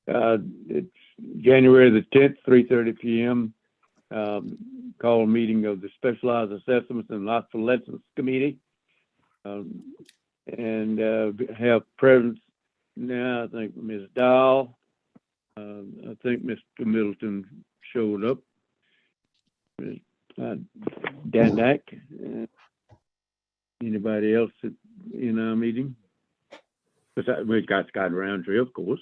It's January the 10th, 3:30 p.m. Call a meeting of the Specialized Assessments and Lawful Lessons Committee. And have presence now, I think, Ms. Dahl. I think Mr. Middleton showed up. Danak. Anybody else in our meeting? We've got Scott Roundtree, of course.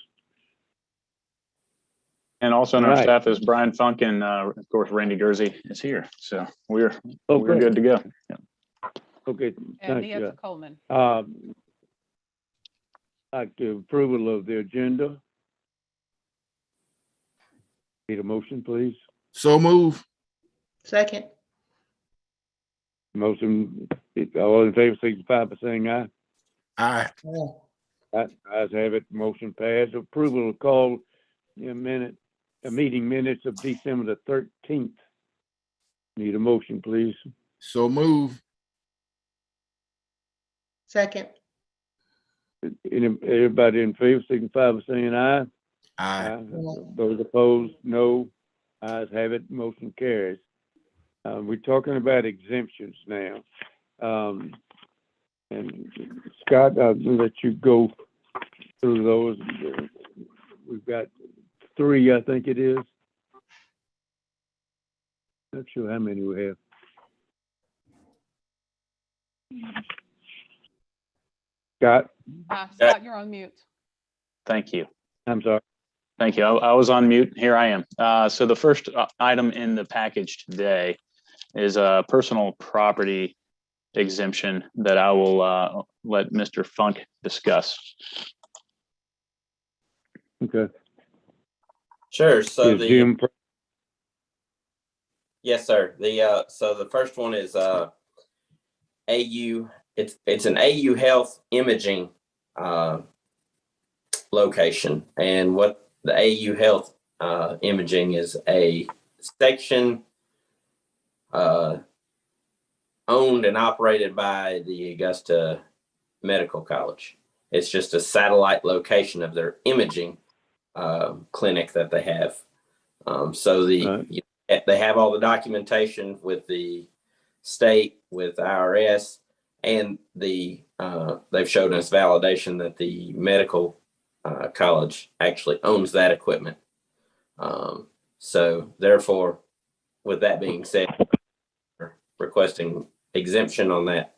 And also on our staff is Brian Funk, and of course Randy Gursey is here. So we're good to go. Yeah. Okay. And Nancy Coleman. Like the approval of the agenda. Need a motion, please. So move. Second. Motion, all in favor, signify by saying aye. Aye. Ayes have it, motion passed. Approval of call meeting minutes of December the 13th. Need a motion, please. So move. Second. Everybody in favor, signify by saying aye. Aye. Those opposed, no. Ayes have it, motion carries. We're talking about exemptions now. And Scott, I'll let you go through those. We've got 3, I think it is. Not sure how many we have. Scott? Scott, you're on mute. Thank you. I'm sorry. Thank you. I was on mute. Here I am. So the first item in the package today is a personal property exemption that I will let Mr. Funk discuss. Okay. Sure. So Is Jim yes, sir. So the first one is AU. It's an AU Health imaging location, and what the AU Health imaging is a section owned and operated by the Augusta Medical College. It's just a satellite location of their imaging clinic that they have. So they have all the documentation with the state, with IRS, and they've showed us validation that the medical college actually owns that equipment. So therefore, with that being said, we're requesting exemption on that,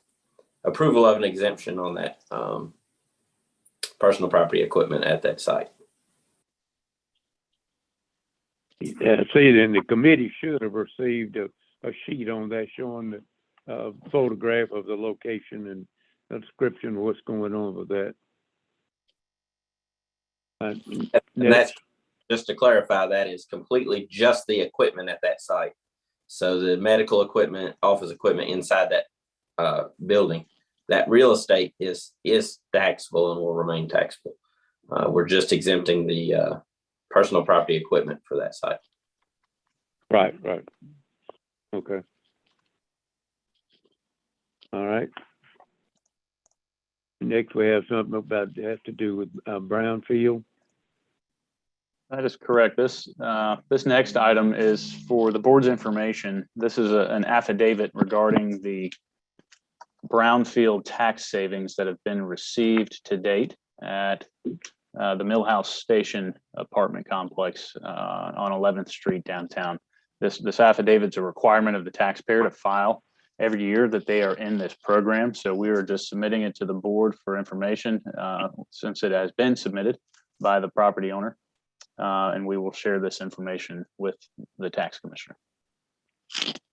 approval of an exemption on that personal property equipment at that site. Yeah, see, then the committee should have received a sheet on that showing the photograph of the location and a description of what's going on with that. And that's, just to clarify, that is completely just the equipment at that site. So the medical equipment, office equipment inside that building, that real estate is taxable and will remain taxable. We're just exempting the personal property equipment for that site. Right. Okay. All right. Next, we have something about that has to do with Brownfield. That is correct. This next item is for the board's information. This is an affidavit regarding the brownfield tax savings that have been received to date at the Millhouse Station apartment complex on 11th Street downtown. This affidavit's a requirement of the taxpayer to file every year that they are in this program. So we are just submitting it to the board for information since it has been submitted by the property owner. And we will share this information with the tax commissioner.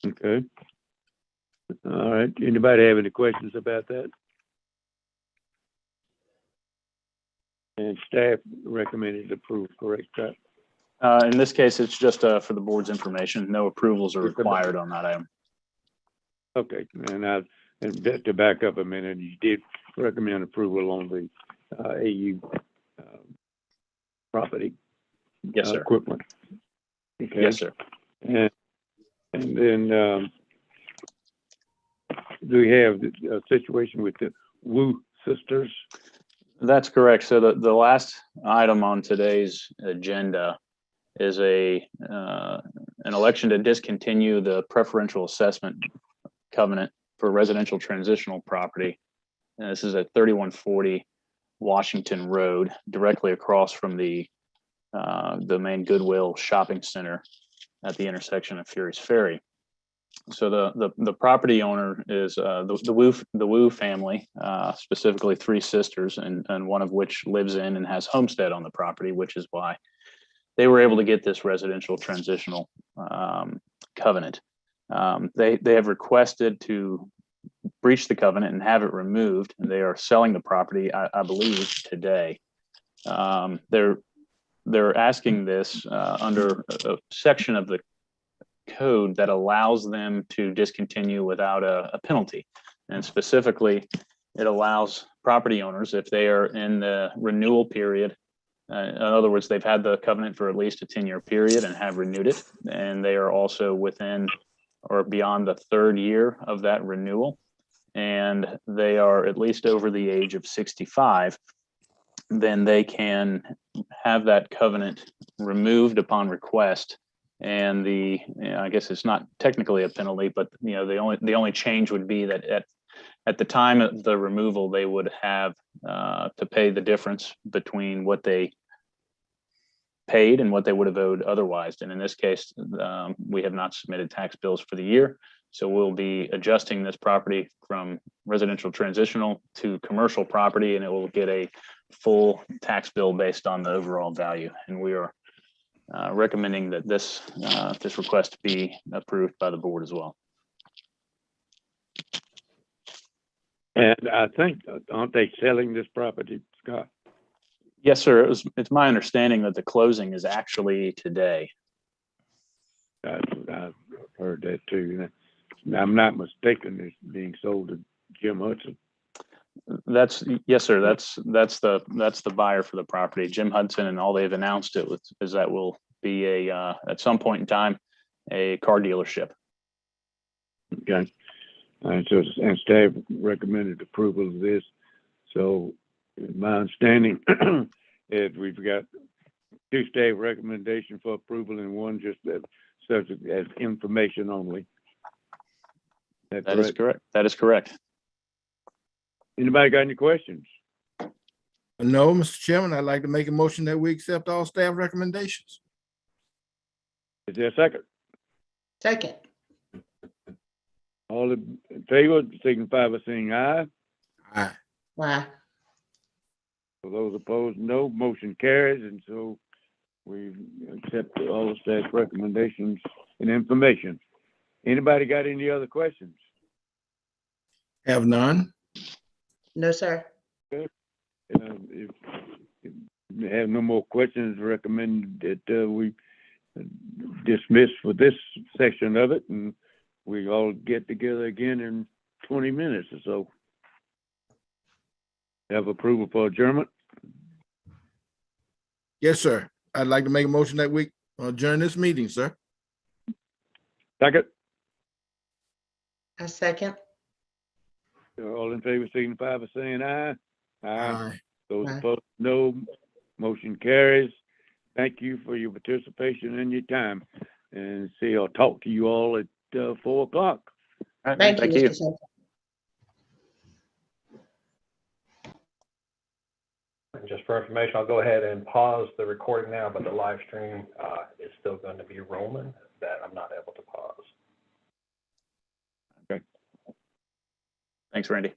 Okay. All right. Anybody have any questions about that? And staff recommended approval, correct? In this case, it's just for the board's information. No approvals are required on that item. Okay. And to back up a minute, you did recommend approval on the AU property. Yes, sir. Equipment. Okay. Yes, sir. And then do we have a situation with the Wu sisters? That's correct. So the last item on today's agenda is an election to discontinue the preferential assessment covenant for residential transitional property. And this is at 3140 Washington Road, directly across from the main Goodwill shopping center at the intersection of Fury's Ferry. So the property owner is the Wu family, specifically three sisters, and one of which lives in and has homestead on the property, which is why they were able to get this residential transitional covenant. They have requested to breach the covenant and have it removed, and they are selling the property, I believe, today. They're asking this under a section of the code that allows them to discontinue without a penalty. And specifically, it allows property owners, if they are in the renewal period, in other words, they've had the covenant for at least a 10-year period and have renewed it, and they are also within or beyond the third year of that renewal, and they are at least over the age of 65, then they can have that covenant removed upon request. And I guess it's not technically a penalty, but the only change would be that at the time of the removal, they would have to pay the difference between what they paid and what they would have owed otherwise. And in this case, we have not submitted tax bills for the year. So we'll be adjusting this property from residential transitional to commercial property, and it will get a full tax bill based on the overall value. And we are recommending that this request be approved by the board as well. And I think, aren't they selling this property, Scott? Yes, sir. It's my understanding that the closing is actually today. I've heard that too. I'm not mistaken, it's being sold to Jim Hudson. Yes, sir. That's the buyer for the property, Jim Hudson, and all they've announced is that will be at some point in time a car dealership. Okay. And staff recommended approval of this. So my understanding is we've got two staff recommendations for approval and one just such as information only. That is correct. That is correct. Anybody got any questions? No, Mr. Chairman, I'd like to make a motion that we accept all staff recommendations. Is there a second? Second. All in favor, signify by saying aye. Aye. Aye. For those opposed, no. Motion carries, and so we accept all the staff recommendations and information. Anybody got any other questions? Have none. No, sir. If you have no more questions, recommend that we dismiss for this section of it, and we all get together again in 20 minutes or so. Have approval for adjournment? Yes, sir. I'd like to make a motion that we adjourn this meeting, sir. Second? I second. All in favor, signify by saying aye. Aye. Those Aye. opposed, no. Motion carries. Thank you for your participation and your time. And see, I'll talk to you all at 4 o'clock. All right, Thank you, Mr. Shelton. And just for information, I'll go ahead and pause the recording now, but the live stream is still going to be rolling. That I'm not able to pause. Thanks, Randy.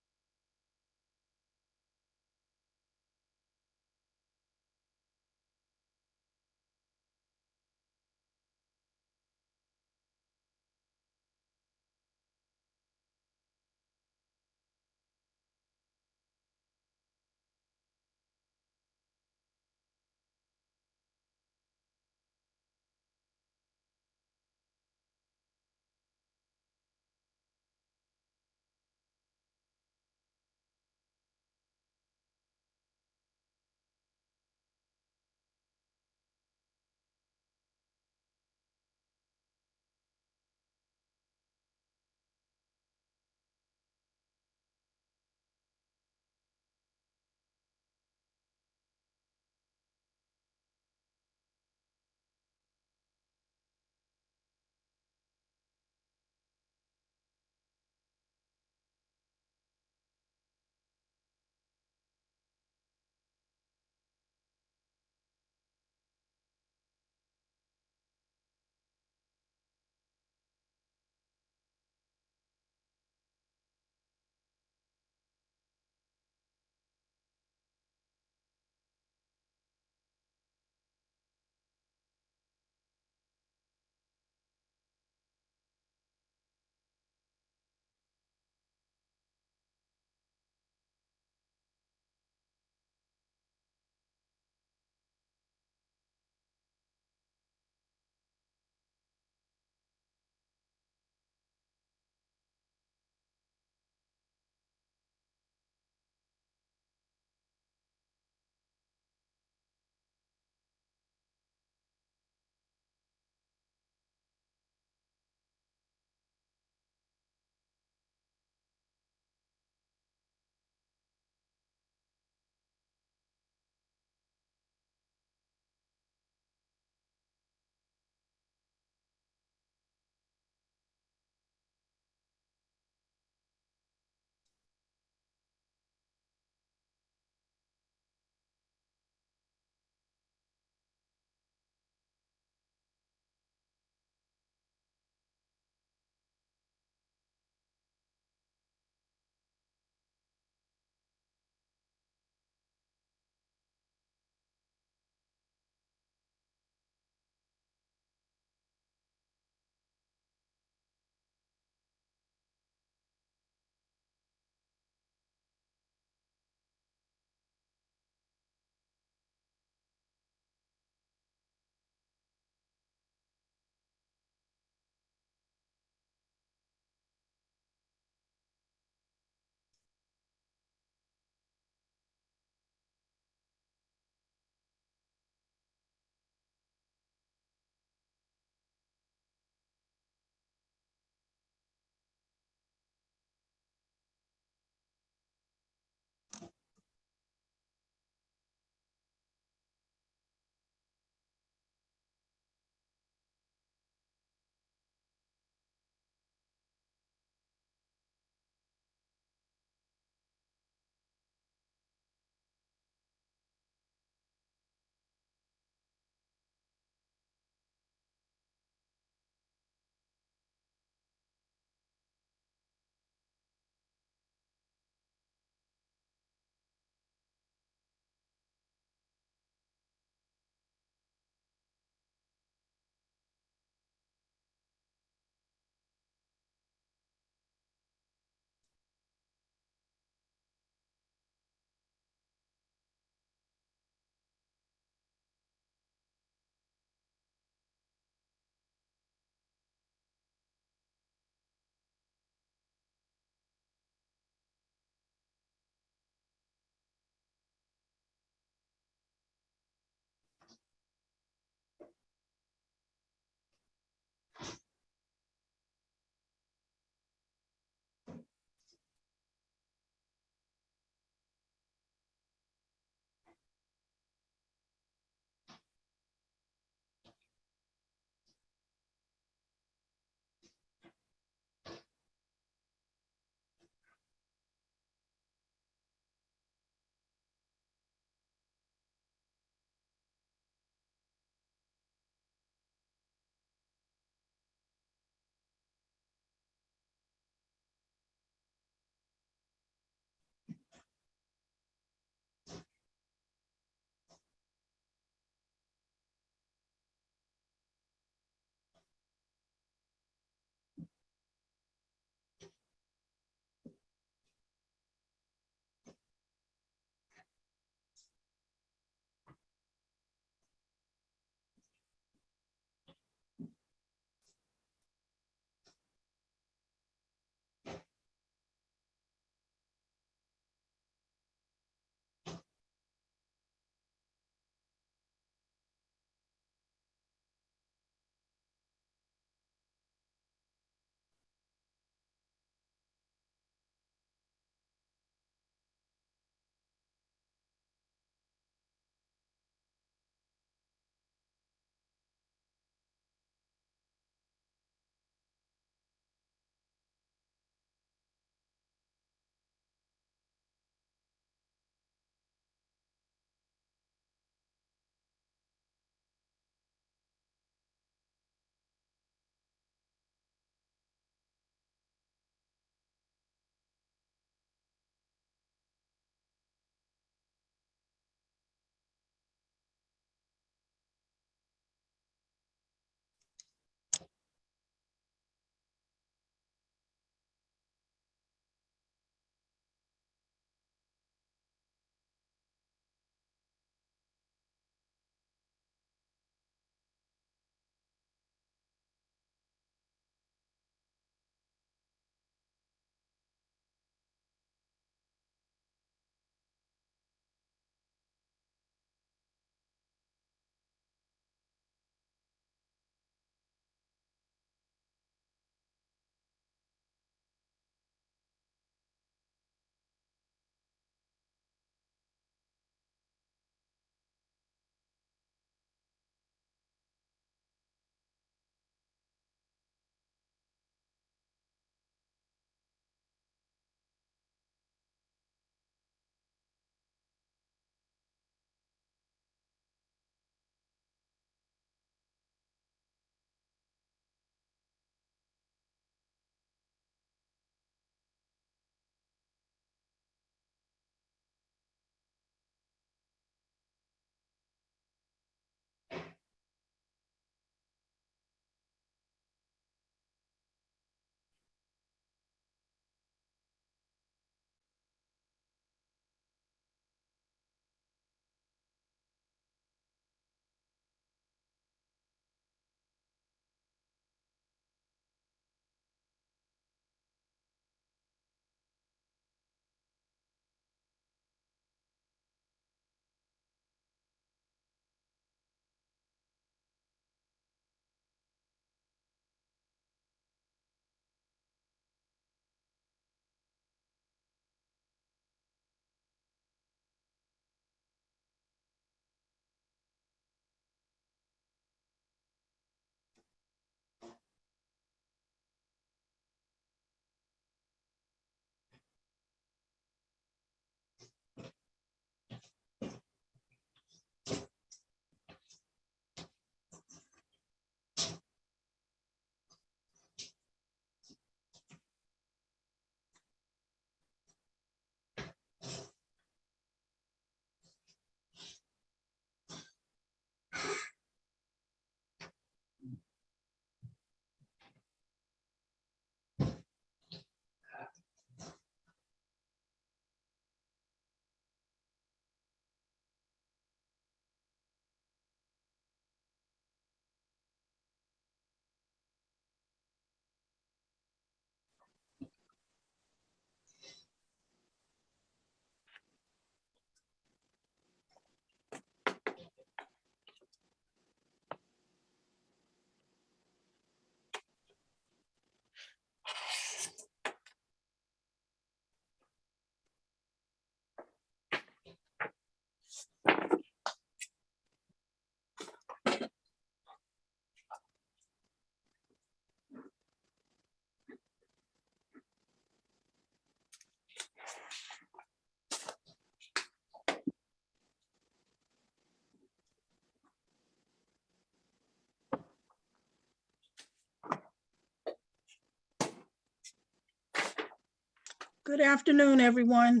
Good afternoon, everyone.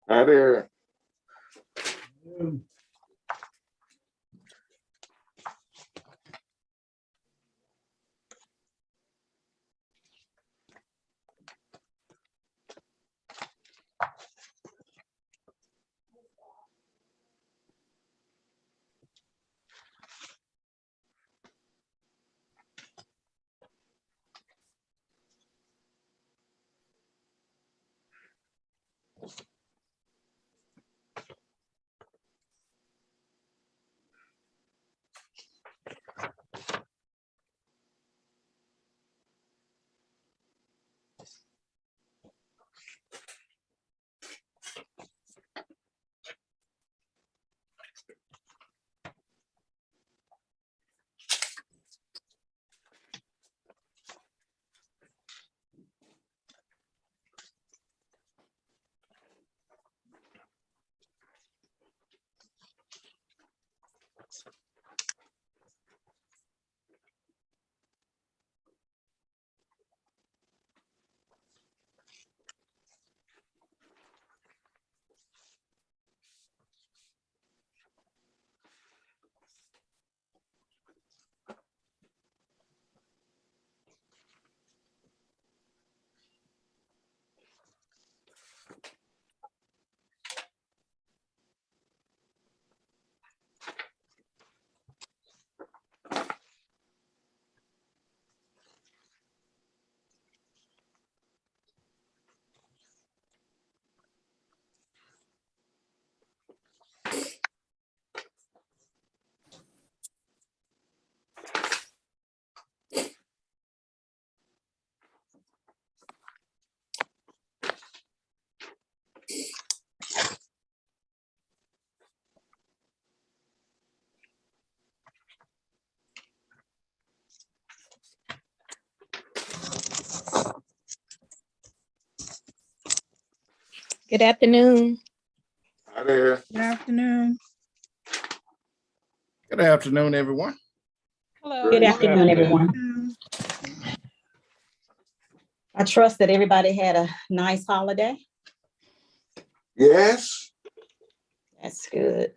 Hi there. Good afternoon. Hi there. Good afternoon. Good afternoon, everyone. Hello. Good Good afternoon, afternoon. everyone. I trust that everybody had a nice holiday. Yes. That's good.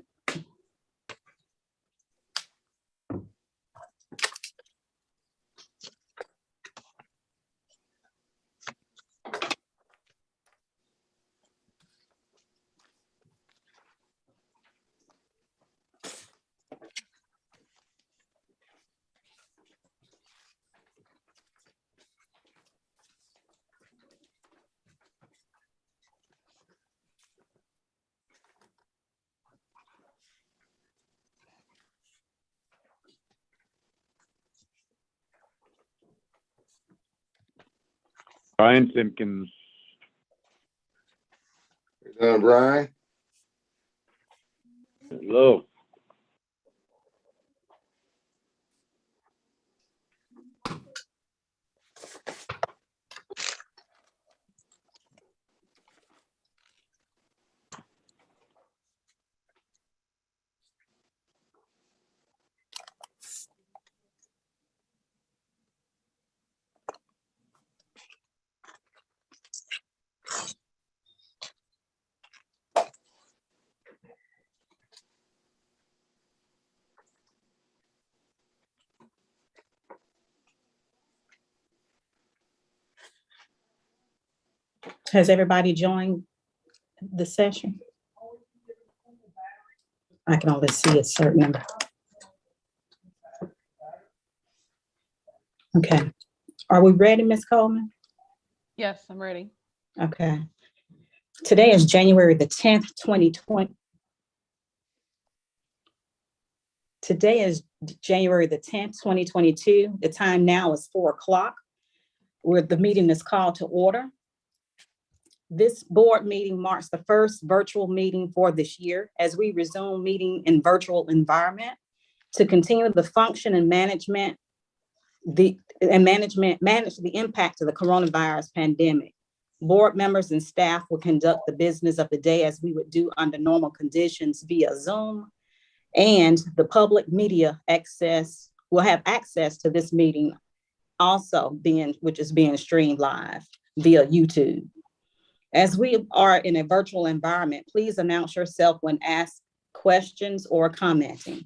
Brian Simpkins. Brian. Hello. Has everybody joined the session? I can only see a certain number. Okay. Are we ready, Ms. Coleman? Yes, I'm ready. Okay. Today is January the 10th, 2020. Today is January the 10th, 2022. The time now is 4 o'clock. where the meeting is called to order. This board meeting marks the first virtual meeting for this year as we resume meeting in virtual environment to continue the function and manage the impact of the coronavirus pandemic. Board members and staff will conduct the business of the day as we would do under normal conditions via Zoom. And the public media will have access to this meeting also which is being streamed live via YouTube. As we are in a virtual environment, please announce yourself when asked questions or commenting.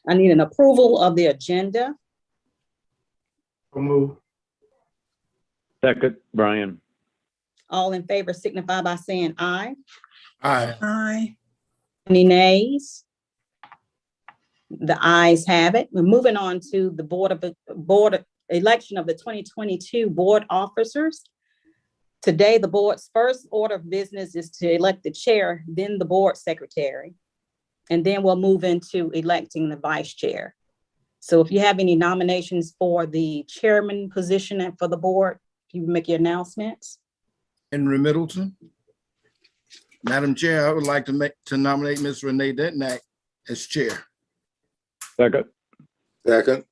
I need an approval of the agenda. Move. Second, Brian. All in favor signify by saying aye. Aye. Aye. Any nays? The ayes have it. We're moving on to the board election of the 2022 board officers. Today, the board's first order of business is to elect the chair, then the board secretary, and then we'll move into electing the vice chair. So if you have any nominations for the chairman position and for the board, you make your announcements. Henry Middleton. Madam Chair, I would like to nominate Ms. Renee Detnack as chair. Second. Second.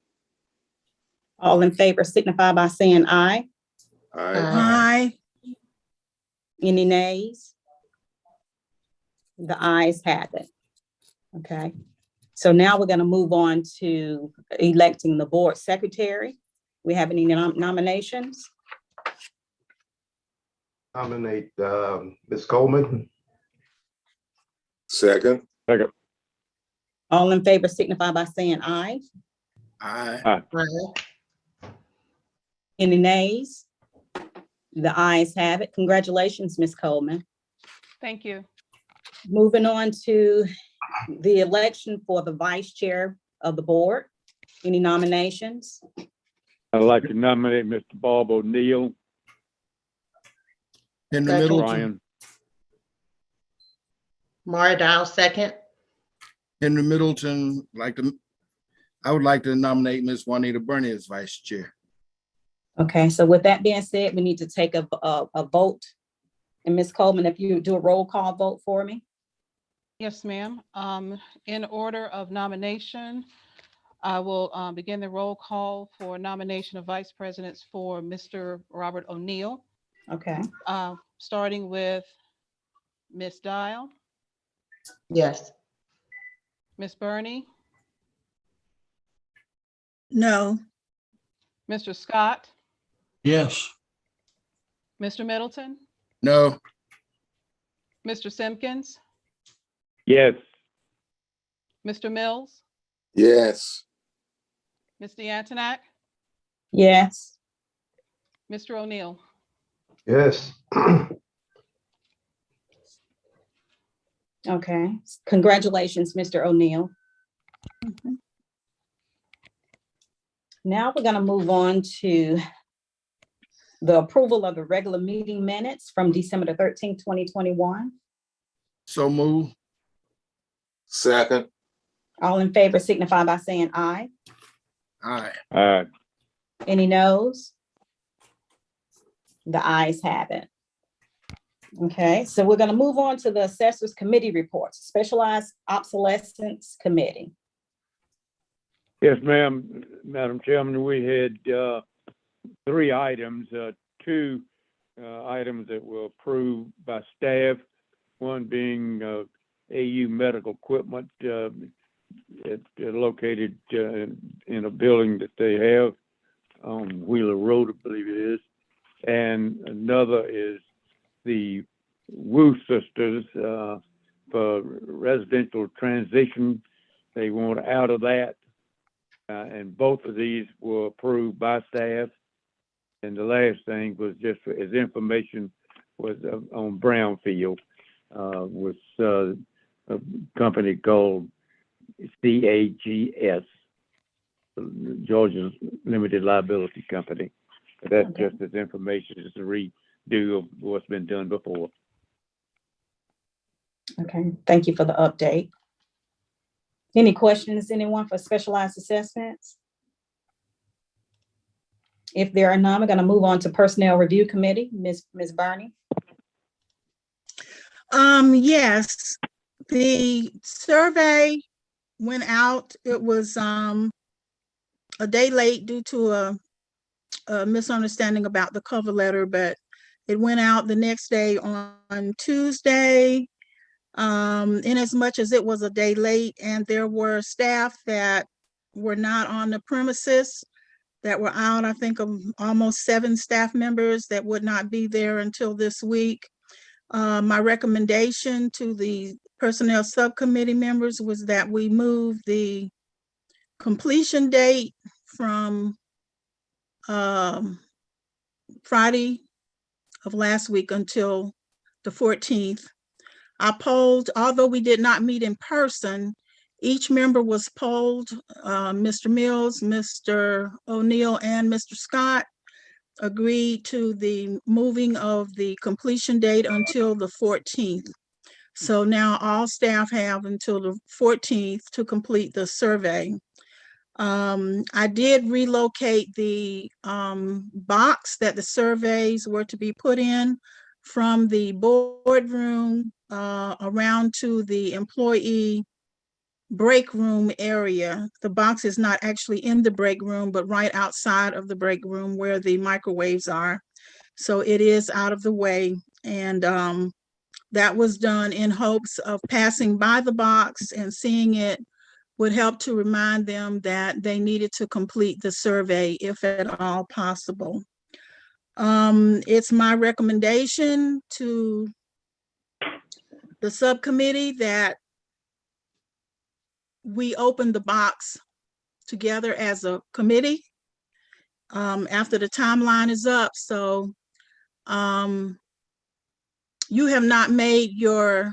All in favor signify by saying aye. Aye. Aye. Any nays? The ayes have it. Okay. So now we're going to move on to electing the board secretary. We have any nominations? Nominate Ms. Coleman. Second. Second. All in favor signify by saying aye. Aye. Aye. Any nays? The ayes have it. Congratulations, Ms. Coleman. Thank you. Moving on to the election for the vice chair of the board. Any nominations? I'd like to nominate Mr. Bob O'Neill. Henry Second. Middleton. Brian. Mara Dow, second. Henry Middleton, I would like to nominate Ms. Juanita Burney as vice chair. Okay, so with that being said, we need to take a vote. And Ms. Coleman, if you do a roll call vote for me. Yes, ma'am. In order of nomination, I will begin the roll call for nomination of vice presidents for Mr. Robert O'Neill, Okay, starting with Ms. Dial, Yes. Ms. Burney, No. Mr. Scott, Yes. Mr. Middleton, No. Mr. Simpkins, Yes. Mr. Mills, Yes. Ms. DeAntonac, yes. Mr. O'Neill. Yes. Okay, congratulations, Mr. O'Neill. Mhm. Now we're gonna move on to the approval of the regular meeting minutes from December the 13th, 2021. So move. Second. All in favor signify by saying aye. Aye. Any noes? The ayes have it. Okay, so we're gonna move on to the Assessors Committee reports, Specialized Obsolescence Committee. Yes, ma'am. Madam Chairman, we had three items, two items that were approved by staff, one being AU medical equipment located in a building that they have on Wheeler Road, I believe it is. And another is the Wu Sisters for residential transition. They want out of that. And both of these were approved by staff. And the last thing was just as information was on Brownfield with a company called CAGS, Georgia Limited Liability Company. That's Okay. just as information, just a redo of what's been done before. Okay, thank you for the update. Any questions, anyone for specialized assessments? If there are none, we're going to move on to Personnel Review Committee. Ms. Burney? Yes, the survey went out. It was a day late due to a misunderstanding about the cover letter, but it went out the next day on Tuesday. In as much as it was a day late and there were staff that were not on the premises that were out, I think almost 7 staff members that would not be there until this week. My recommendation to the personnel subcommittee members was that we move the completion date from Friday of last week until the 14th. I polled, although we did not meet in person, each member was polled. Mr. Mills, Mr. O'Neill, and Mr. Scott agreed to the moving of the completion date until the 14th. So now all staff have until the 14th to complete the survey. I did relocate the box that the surveys were to be put in from the boardroom around to the employee break room area. The box is not actually in the break room, but right outside of the break room where the microwaves are. So it is out of the way. And that was done in hopes of passing by the box and seeing it would help to remind them that they needed to complete the survey if at all possible. It's my recommendation to the subcommittee that we open the box together as a committee after the timeline is up. So you have not made your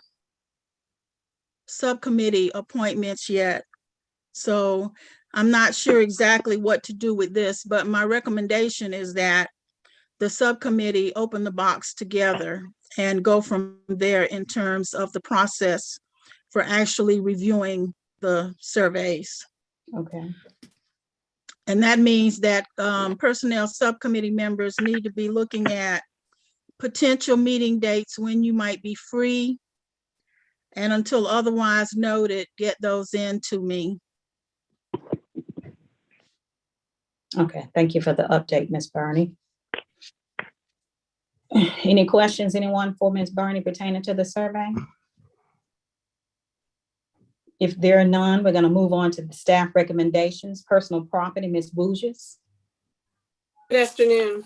subcommittee appointments yet. So I'm not sure exactly what to do with this, but my recommendation is that the subcommittee open the box together and go from there in terms of the process for actually reviewing the surveys. Okay. And that means that personnel subcommittee members need to be looking at potential meeting dates when you might be free. And until otherwise noted, get those in to me. Okay, thank you for the update, Ms. Burney. Any questions, anyone for Ms. Burney pertaining to the survey? If there are none, we're going to move on to the staff recommendations. Personal property, Ms. Bouges. Good afternoon.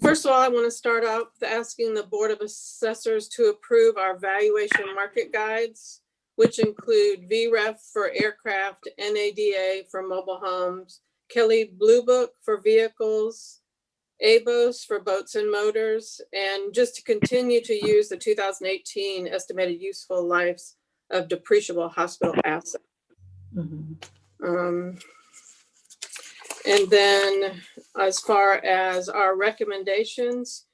First of all, I want to start out with asking the Board of Assessors to approve our valuation market guides, which include VREF for aircraft, NADA for mobile homes, Kelly Blue Book for vehicles, ABOS for boats and motors, and just to continue to use the 2018 estimated useful lives of depreciable hospital assets. Mm-hmm. And then as far as our recommendations,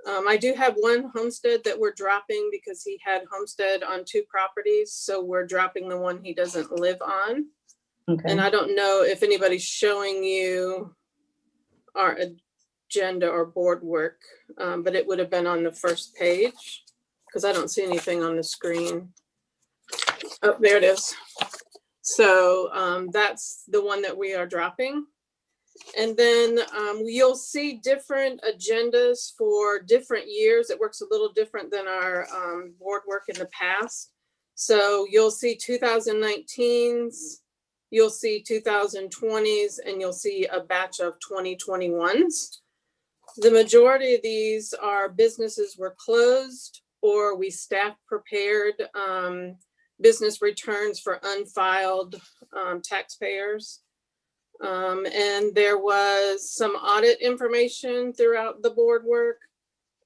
I do have one homestead that we're dropping because he had homestead on 2 properties. So we're dropping the one he doesn't live on. Okay. And I don't know if anybody's showing you our agenda or board work, but it would have been on the first page because I don't see anything on the screen. Oh, there it is. So that's the one that we are dropping. And then you'll see different agendas for different years. It works a little different than our board work in the past. So you'll see 2019s, you'll see 2020s, and you'll see a batch of 2021s. The majority of these are businesses were closed or we staff prepared business returns for unfiled taxpayers. And there was some audit information throughout the board work.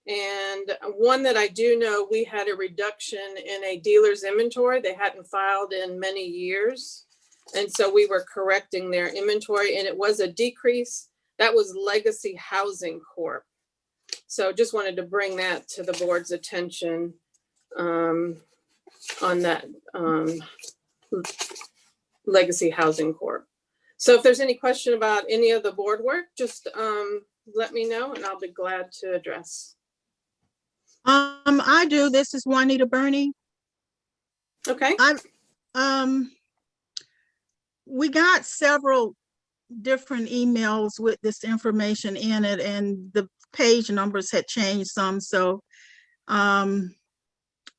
And one that I do know, we had a reduction in a dealer's inventory. They hadn't filed in many years. And so we were correcting their inventory and it was a decrease. That was Legacy Housing Corp. So just wanted to bring that to the board's attention on that Legacy Housing Corp. So if there's any question about any of the board work, just let me know and I'll be glad to address. I do. This is Juanita Burney. Okay. We got several different emails with this information in it, and the page numbers had changed some, so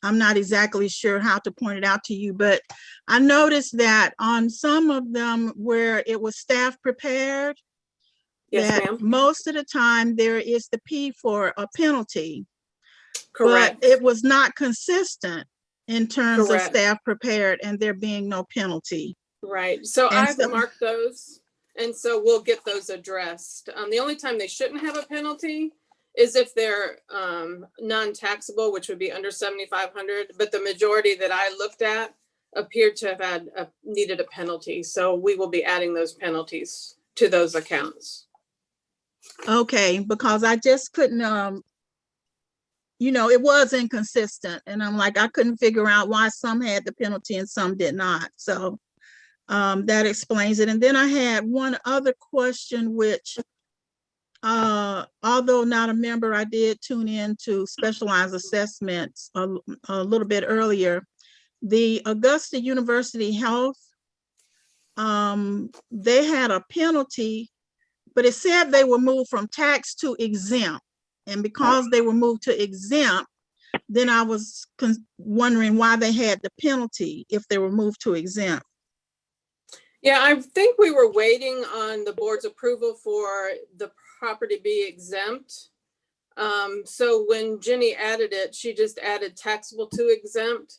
I'm not exactly sure how to point it out to you, but I noticed that on some of them where it was staff prepared, Yes, that ma'am. most of the time there is the P for a penalty. Correct. But it was not consistent in terms of Correct. staff prepared and there being no penalty. Right. So And I've so- marked those, and so we'll get those addressed. The only time they shouldn't have a penalty is if they're non-taxable, which would be under 7,500. But the majority that I looked at appeared to have needed a penalty. So we will be adding those penalties to those accounts. Okay, because I just couldn't, it was inconsistent, and I'm like, I couldn't figure out why some had the penalty and some did not. So that explains it. And then I had one other question, which although not a member, I did tune in to specialized assessments a little bit earlier. The Augusta University Health, they had a penalty, but it said they were moved from tax to exempt. And because they were moved to exempt, then I was wondering why they had the penalty if they were moved to exempt. Yeah, I think we were waiting on the board's approval for the property be exempt. So when Jenny added it, she just added taxable to exempt.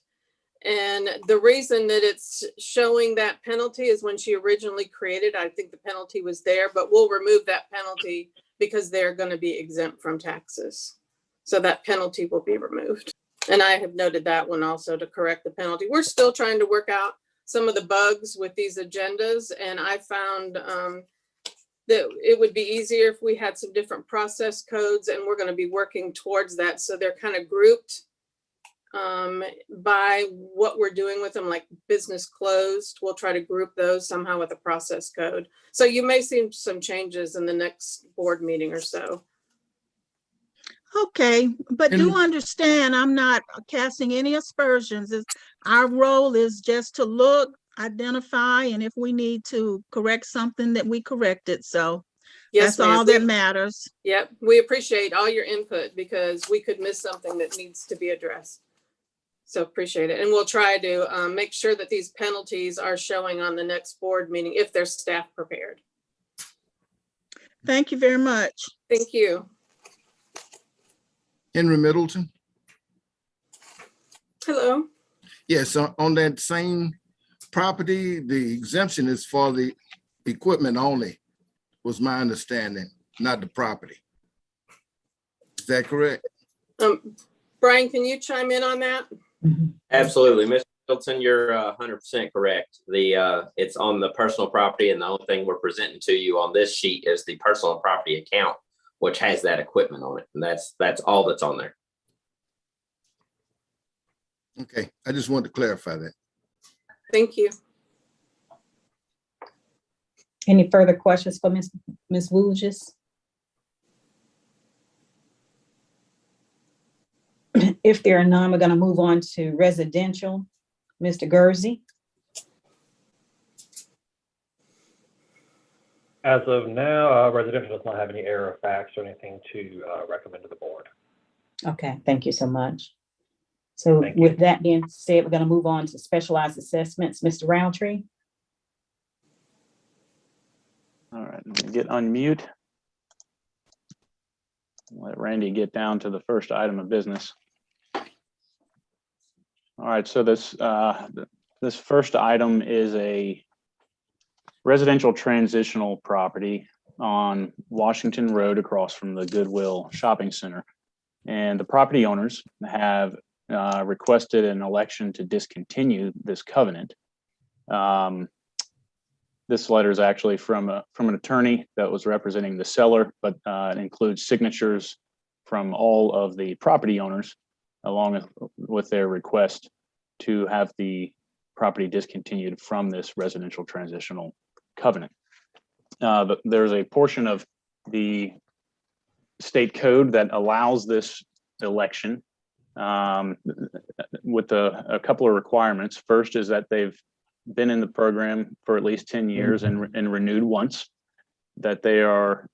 And the reason that it's showing that penalty is when she originally created, I think the penalty was there, but we'll remove that penalty because they're going to be exempt from taxes. So that penalty will be removed. And I have noted that one also to correct the penalty. We're still trying to work out some of the bugs with these agendas. And I found that it would be easier if we had some different process codes, and we're going to be working towards that. So they're kind of grouped by what we're doing with them, like business closed. We'll try to group those somehow with a process code. So you may see some changes in the next board meeting or so. Okay, but do understand, I'm not casting any aspersions. Our role is just to look, identify, and if we need to correct something, that we correct it. So Yes, that's all that matters. Yep, we appreciate all your input because we could miss something that needs to be addressed. So appreciate it. And we'll try to make sure that these penalties are showing on the next board meeting if they're staff prepared. Thank you very much. Thank you. Henry Middleton. Hello. Yes, on that same property, the exemption is for the equipment only, was my understanding, not the property. Is that correct? Brian, can you chime in on that? Absolutely. Mr. Middleton, you're 100% correct. It's on the personal property, and the only thing we're presenting to you on this sheet is the personal property account, which has that equipment on it. And that's all that's on there. Okay, I just wanted to clarify that. Thank you. Any further questions for Ms. Wooges? If there are none, we're going to move on to residential. Mr. Gursey. As of now, residential does not have any error of facts or anything to recommend to the board. Okay, thank you so much. So Thank you. with that being said, we're going to move on to specialized assessments. Mr. Roundtree. All right, let me get unmute. Let Randy get down to the first item of business. All right, so this first item is a residential transitional property on Washington Road across from the Goodwill Shopping Center. And the property owners have requested an election to discontinue this covenant. This letter is actually from an attorney that was representing the seller, but it includes signatures from all of the property owners, along with their request to have the property discontinued from this residential transitional covenant. there's a portion of the state code that allows this election with a couple of requirements. First is that they've been in the program for at least 10 years and renewed once, that they are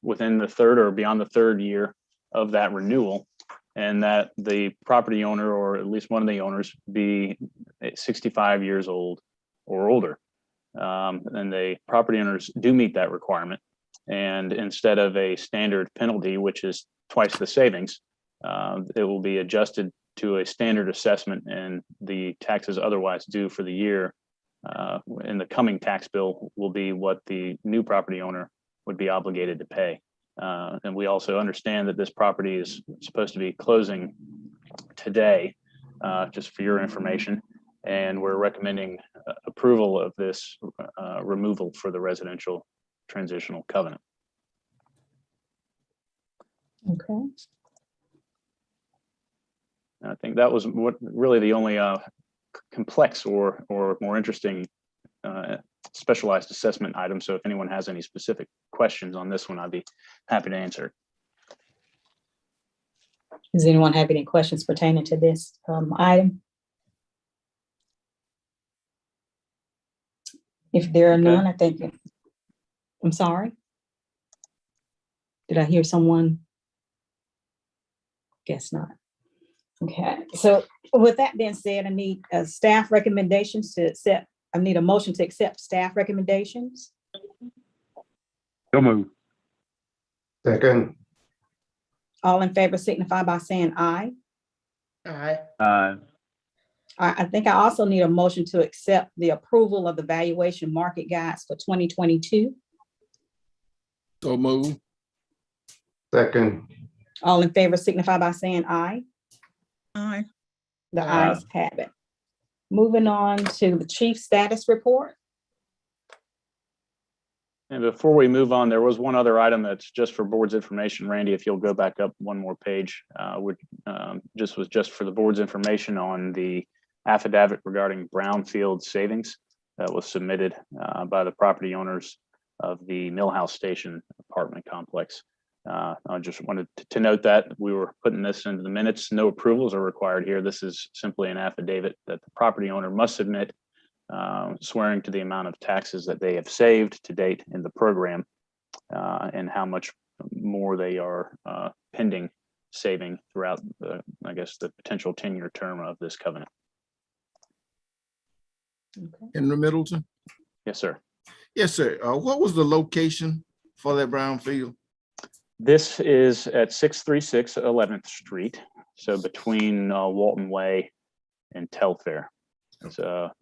within the third or beyond the third year of that renewal, and that the property owner, or at least one of the owners, be 65 years old or older. And the property owners do meet that requirement. And instead of a standard penalty, which is twice the savings, it will be adjusted to a standard assessment, and the taxes otherwise due for the year in the coming tax bill will be what the new property owner would be obligated to pay. And we also understand that this property is supposed to be closing today, just for your information. And we're recommending approval of this removal for the residential transitional covenant. Okay. I think that was what really the only complex or more interesting specialized assessment item. So if anyone has any specific questions on this one, I'd be happy to answer. Does anyone have any questions pertaining to this item? If there are none, I thank you. I'm sorry. Did I hear someone? Guess not. Okay, so with that being said, I need staff recommendations to accept. I need a motion to accept staff recommendations. So move. Second. All in favor signify by saying aye. Aye. I think I also need a motion to accept the approval of the valuation market guides for 2022. So move. Second. All in favor signify by saying aye. Aye. The Aye. ayes have it. Moving on to the chief status report. And before we move on, there was one other item that's just for board's information. Randy, if you'll go back up one more page, was just for the board's information on the affidavit regarding brownfield savings that was submitted by the property owners of the Millhouse Station apartment complex. I just wanted to note that we were putting this into the minutes. No approvals are required here. This is simply an affidavit that the property owner must submit, swearing to the amount of taxes that they have saved to date in the program, and how much more they are pending saving throughout the, I guess, the potential 10-year term of this covenant. Henry Middleton? Yes, sir. Yes, sir. What was the location for that brownfield? This is at 636 11th Street, so between Walton Way and Telfair. It's a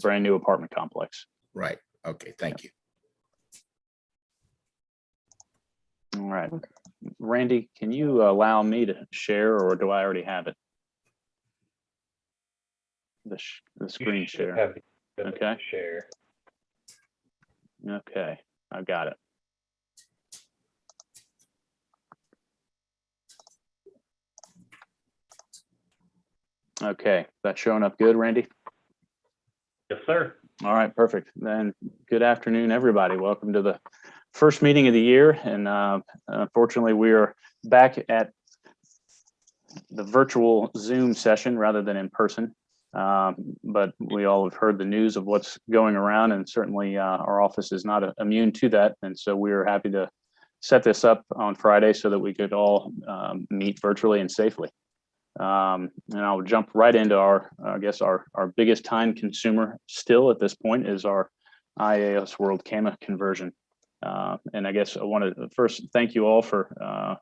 brand new apartment complex. Right. Okay, thank you. All right. Randy, can you allow me to share, or do I already have it? The screen share. Have the Okay. Share. Okay, I got it. Okay, that's showing up good, Randy? Yes, sir. All right, perfect. Then good afternoon, everybody. Welcome to the first meeting of the year. And unfortunately, we are back at the virtual Zoom session rather than in person. But we all have heard the news of what's going around, and certainly our office is not immune to that. And so we are happy to set this up on Friday so that we could all meet virtually and safely. And I'll jump right into our, I guess, our biggest time consumer still at this point is our IAS World CAMA conversion. And I guess I want to first thank you all for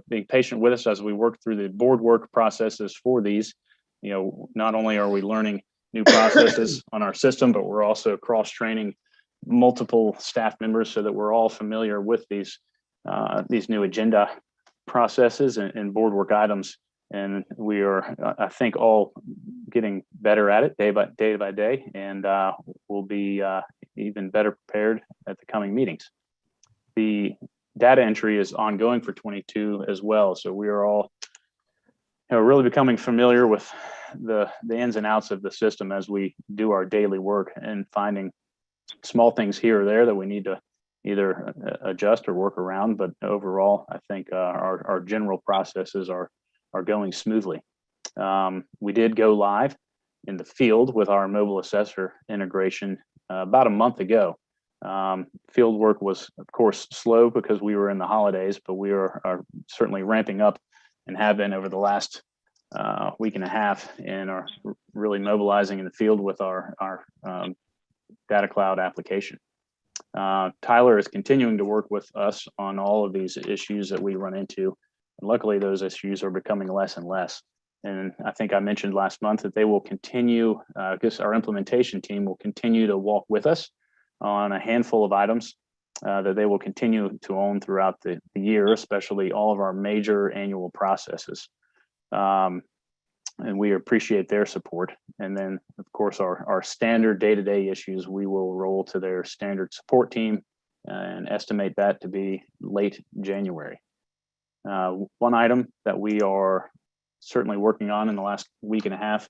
being patient with us as we work through the board work processes for these. Not only are we learning new processes on our system, but we're also cross-training multiple staff members so that we're all familiar with these new agenda processes and board work items. And we are, I think, all getting better at it day by day, and we'll be even better prepared at the coming meetings. The data entry is ongoing for 22 as well, so we are all really becoming familiar with the ins and outs of the system as we do our daily work and finding small things here or there that we need to either adjust or work around, but overall, I think our general processes are going smoothly. We did go live in the field with our mobile assessor integration about a month ago. Field work was, of course, slow because we were in the holidays, but we are certainly ramping up and have been over the last week and a half, and are really mobilizing in the field with our data cloud application. Tyler is continuing to work with us on all of these issues that we run into. And luckily, those issues are becoming less and less. And I think I mentioned last month that they will continue, I guess our implementation team will continue to walk with us on a handful of items that they will continue to own throughout the year, especially all of our major annual processes. And we appreciate their support. And then, of course, our standard day-to-day issues, we will roll to their standard support team and estimate that to be late January. One item that we are certainly working on in the last week and a half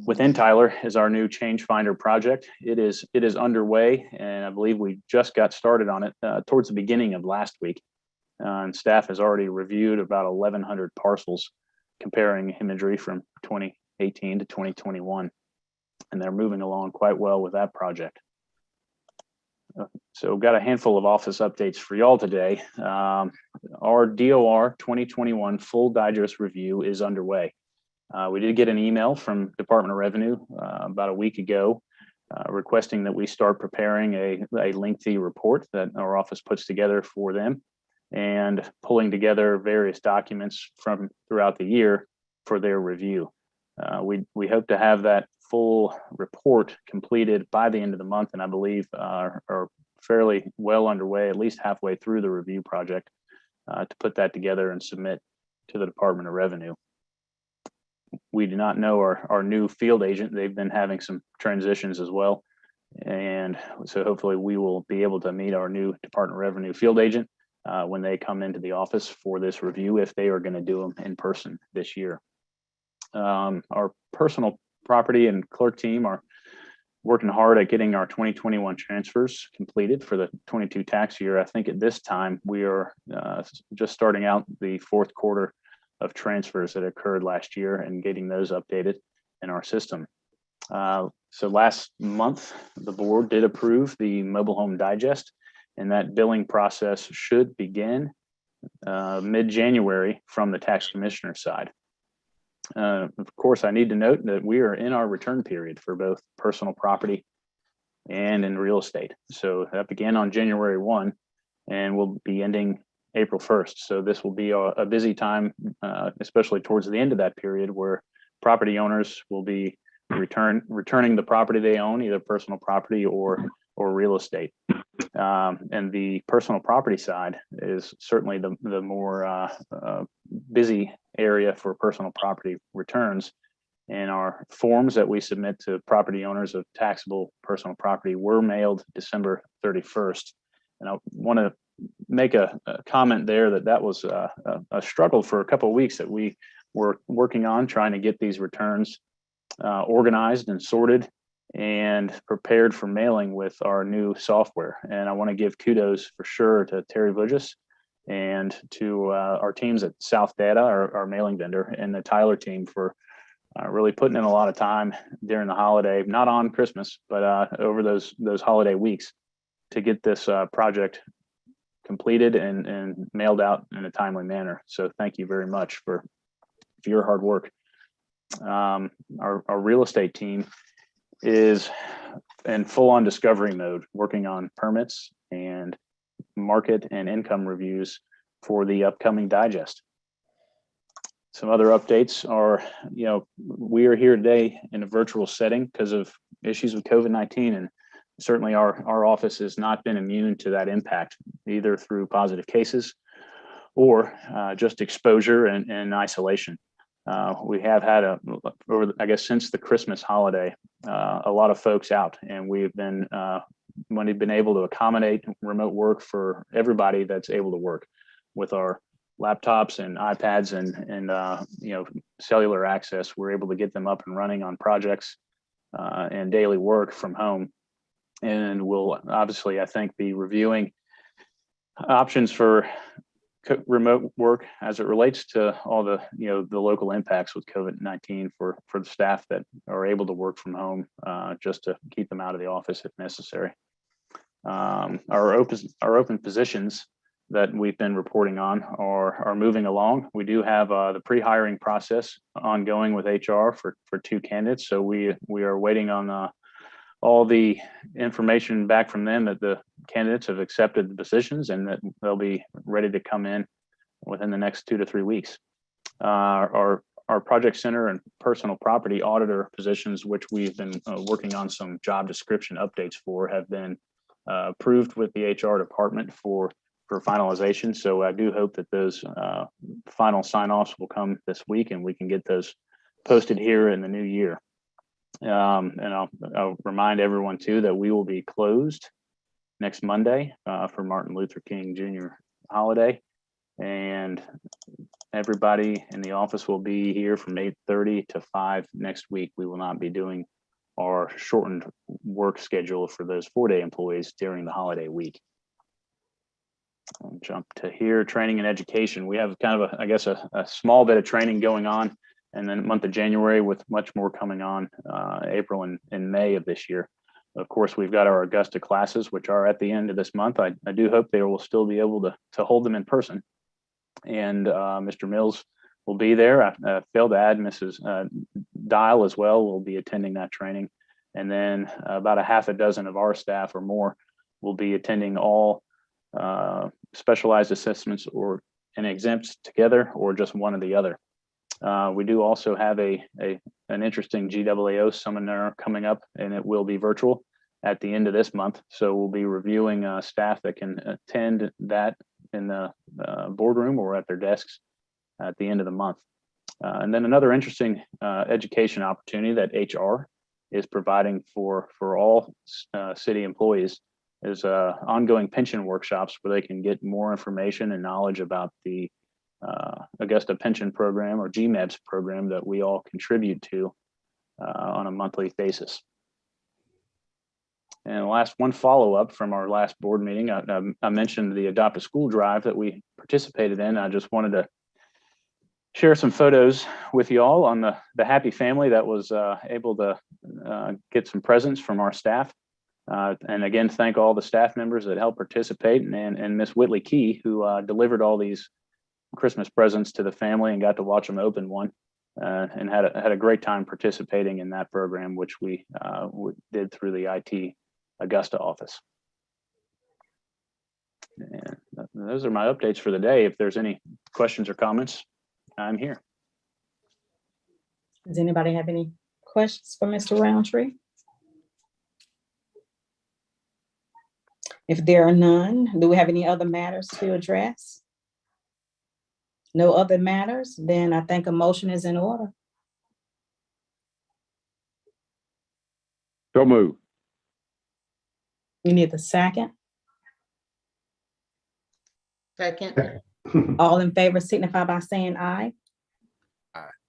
within Tyler is our new Change Finder project. It is underway, and I believe we just got started on it towards the beginning of last week. And staff has already reviewed about 1,100 parcels comparing imagery from 2018 to 2021, and they're moving along quite well with that project. So got a handful of office updates for y'all today. Our DOR 2021 full digest review is underway. We did get an email from Department of Revenue about a week ago requesting that we start preparing a lengthy report that our office puts together for them, and pulling together various documents from throughout the year for their review. We hope to have that full report completed by the end of the month, and I believe are fairly well underway, at least halfway through the review project, to put that together and submit to the Department of Revenue. We do not know our new field agent. They've been having some transitions as well. And so hopefully we will be able to meet our new Department of Revenue field agent when they come into the office for this review, if they are going to do them in person this year. Our personal property and clerk team are working hard at getting our 2021 transfers completed for the 22 tax year. I think at this time we are just starting out the fourth quarter of transfers that occurred last year and getting those updated in our system. So last month, the board did approve the mobile home digest, and that billing process should begin mid-January from the tax commissioner side. Of course, I need to note that we are in our return period for both personal property and in real estate. So that began on January 1 and will be ending April 1st. So this will be a busy time, especially towards the end of that period, where property owners will be returning the property they own, either personal property or real estate. And the personal property side is certainly the more busy area for personal property returns. And our forms that we submit to property owners of taxable personal property were mailed December 31st. And I want to make a comment there that was a struggle for a couple of weeks that we were working on, trying to get these returns organized and sorted and prepared for mailing with our new software. And I want to give kudos for sure to Terry Vujis and to our teams at South Data, our mailing vendor, and the Tyler team for really putting in a lot of time during the holiday, not on Christmas, but over those holiday weeks to get this project completed and mailed out in a timely manner. So thank you very much for your hard work. Our real estate team is in full-on discovery mode, working on permits and market and income reviews for the upcoming digest. Some other updates are, we are here today in a virtual setting because of issues with COVID-19, and certainly our office has not been immune to that impact, either through positive cases or just exposure and isolation. We have had since the Christmas holiday, a lot of folks out, and we've been able to accommodate remote work for everybody that's able to work with our laptops and iPads and cellular access. We're able to get them up and running on projects and daily work from home. And we'll obviously, I think, be reviewing options for remote work as it relates to all the, the local impacts with COVID-19 for the staff that are able to work from home, just to keep them out of the office if necessary. Our open positions that we've been reporting on are moving along. We do have the pre-hiring process ongoing with HR for 2 candidates. So we are waiting on all the information back from them that the candidates have accepted the positions and that they'll be ready to come in within the next 2 to 3 weeks. Our project center and personal property auditor positions, which we've been working on some job description updates for, have been approved with the HR department for finalization. So I do hope that those final sign-offs will come this week and we can get those posted here in the new year. And I'll remind everyone too that we will be closed next Monday for Martin Luther King Jr. holiday, and everybody in the office will be here from 8:30 to 5 next week. We will not be doing our shortened work schedule for those 4-day employees during the holiday week. I'll jump to here, training and education. We have kind of a small bit of training going on, and then month of January with much more coming on April and May of this year. Of course, we've got our Augusta classes, which are at the end of this month. I do hope they will still be able to hold them in person. And Mr. Mills will be there. I failed to add Mrs. Dial as well will be attending that training. And then about a half a dozen of our staff or more will be attending all specialized assessments and exempts together, or just one or the other. We do also have an interesting GAAO seminar coming up, and it will be virtual at the end of this month. So we'll be reviewing staff that can attend that in the boardroom or at their desks at the end of the month. And then another interesting education opportunity that HR is providing for all city employees is ongoing pension workshops where they can get more information and knowledge about the Augusta Pension Program, or GMEBS program, that we all contribute to on a monthly basis. And last one follow-up from our last board meeting, I mentioned the Adopt a School drive that we participated in. I just wanted to share some photos with you all on the happy family that was able to get some presents from our staff. And again, thank all the staff members that helped participate, and Miss Whitley Key, who delivered all these Christmas presents to the family and got to watch them open one, and had a great time participating in that program, which we did through the IT Augusta office. And those are my updates for the day. If there's any questions or comments, I'm here. Does anybody have any questions for Mr. Roundtree? If there are none, do we have any other matters to address? No other matters, then I think a motion is in order. So move. You need the second. Second. All in favor signify by saying aye.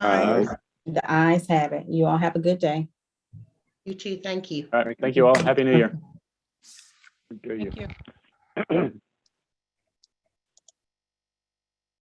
Aye. The ayes have it. You all have a good day. You too. Thank you. All right, thank you all. Happy New Year. Good to Thank you. you.